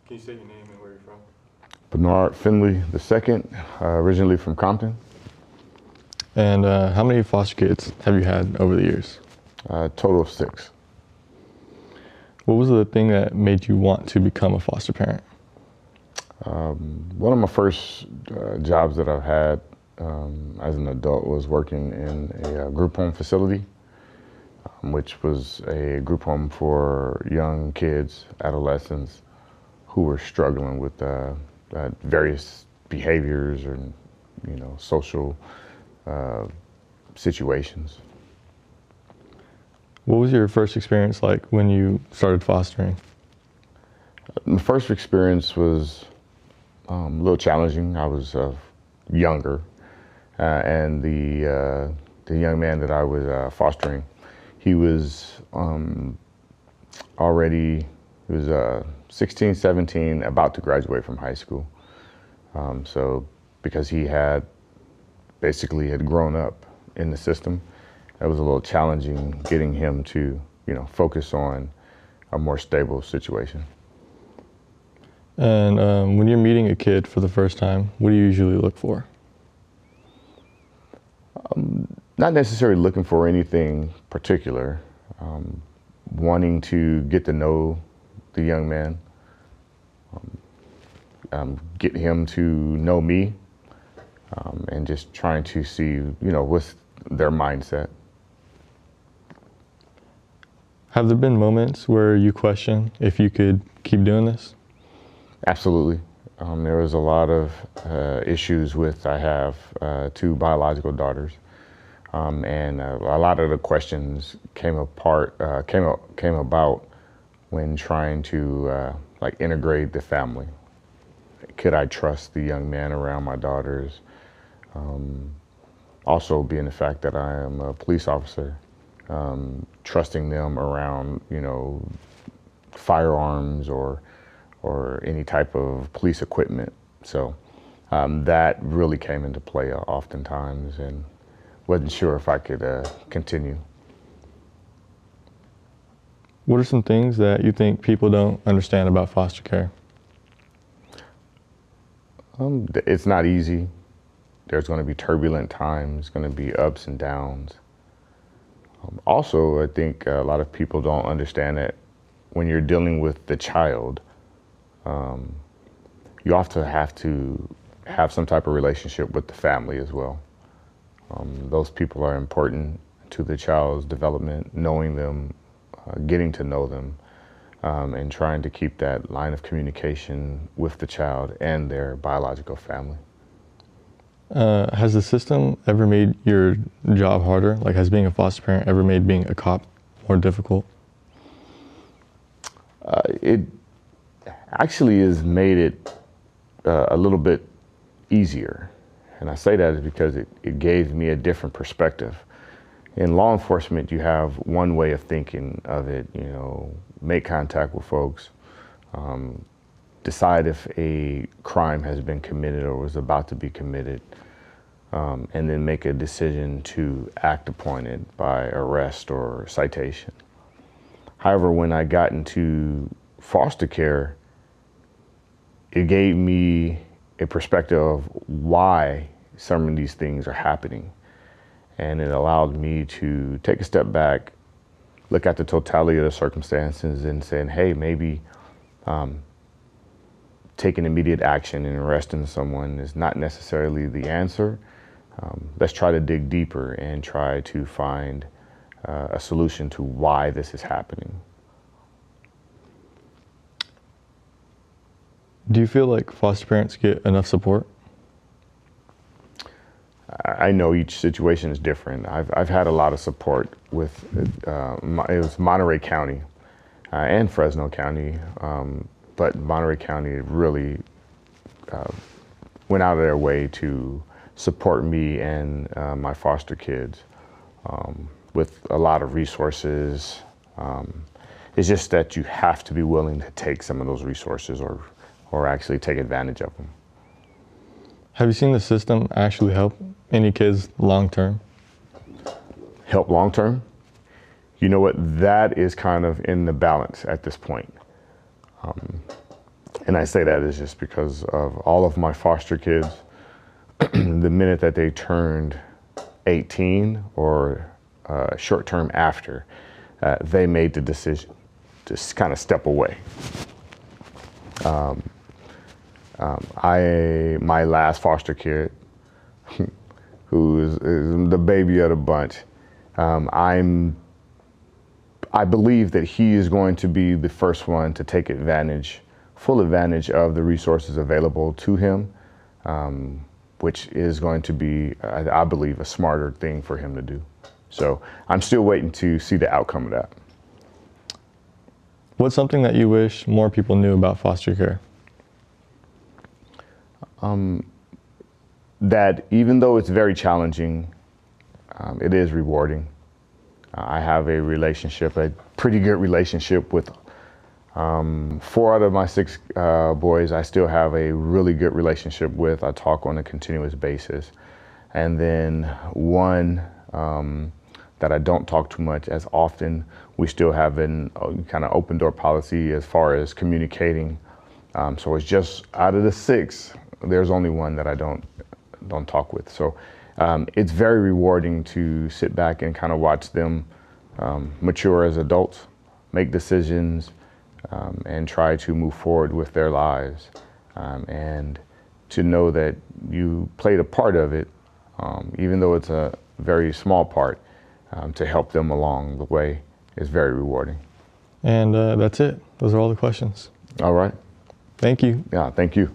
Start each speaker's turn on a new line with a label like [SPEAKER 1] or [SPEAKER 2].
[SPEAKER 1] Can you say your name and where you're from?
[SPEAKER 2] Bernard Finley II, originally from Compton.
[SPEAKER 1] And how many foster kids have you had over the years?
[SPEAKER 2] Total of 6.
[SPEAKER 1] What was the thing that made you want to become a foster parent?
[SPEAKER 2] One of my first jobs that I've had as an adult was working in a group home facility, which was a group home for young kids, adolescents, who were struggling with various behaviors and, social situations.
[SPEAKER 1] What was your first experience like when you started fostering?
[SPEAKER 2] My first experience was a little challenging. I was younger, and the young man that I was fostering, he was already, 16, 17, about to graduate from high school. So because he had basically grown up in the system, it was a little challenging getting him to, focus on a more stable situation.
[SPEAKER 1] And when you're meeting a kid for the first time, what do you usually look for?
[SPEAKER 2] Not necessarily looking for anything particular, wanting to get to know the young man, get him to know me, and just trying to see, what's their mindset.
[SPEAKER 1] Have there been moments where you question if you could keep doing this?
[SPEAKER 2] Absolutely. There was a lot of issues with, I have 2 biological daughters, and a lot of the questions came about when trying to integrate the family. Could I trust the young man around my daughters? Also being the fact that I am a police officer, trusting them around, firearms or any type of police equipment. So that really came into play oftentimes, and wasn't sure if I could continue.
[SPEAKER 1] What are some things that you think people don't understand about foster care?
[SPEAKER 2] It's not easy. There's going to be turbulent times, going to be ups and downs. Also, I think a lot of people don't understand that when you're dealing with the child, you often have to have some type of relationship with the family as well. Those people are important to the child's development, knowing them, getting to know them, and trying to keep that line of communication with the child and their biological family.
[SPEAKER 1] Has the system ever made your job harder? Like, has being a foster parent ever made being a cop more difficult?
[SPEAKER 2] It actually has made it a little bit easier. And I say that is because it gave me a different perspective. In law enforcement, you have one way of thinking of it, make contact with folks, decide if a crime has been committed or was about to be committed, and then make a decision to act upon it by arrest or citation. However, when I got into foster care, it gave me a perspective of why some of these things are happening. And it allowed me to take a step back, look at the totality of the circumstances and saying, hey, maybe taking immediate action and arresting someone is not necessarily the answer. Let's try to dig deeper and try to find a solution to why this is happening.
[SPEAKER 1] Do you feel like foster parents get enough support?
[SPEAKER 2] I know each situation is different. I've had a lot of support with, it was Monterey County and Fresno County, but Monterey County really went out of their way to support me and my foster kids with a lot of resources. It's just that you have to be willing to take some of those resources or actually take advantage of them.
[SPEAKER 1] Have you seen the system actually help any kids long term?
[SPEAKER 2] Help long term? You know what, that is kind of in the balance at this point. And I say that is just because of all of my foster kids. The minute that they turned 18 or short term after, they made the decision to kind of step away. My last foster kid, who is the baby of the bunch, I believe that he is going to be the first one to take full advantage of the resources available to him, which is going to be, I believe, a smarter thing for him to do. So I'm still waiting to see the outcome of that.
[SPEAKER 1] What's something that you wish more people knew about foster care?
[SPEAKER 2] That even though it's very challenging, it is rewarding. I have a pretty good relationship with 4 out of my 6 boys. I still have a really good relationship with. I talk on a continuous basis. And then one that I don't talk too much as often, we still have a kind of open door policy as far as communicating. So it's just out of the 6, there's only one that I don't talk with. So it's very rewarding to sit back and kind of watch them mature as adults, make decisions, and try to move forward with their lives. And to know that you played a part of it, even though it's a very small part, to help them along the way is very rewarding.
[SPEAKER 1] And that's it. Those are all the questions.
[SPEAKER 2] All right.
[SPEAKER 1] Thank you.
[SPEAKER 2] Yeah, thank you.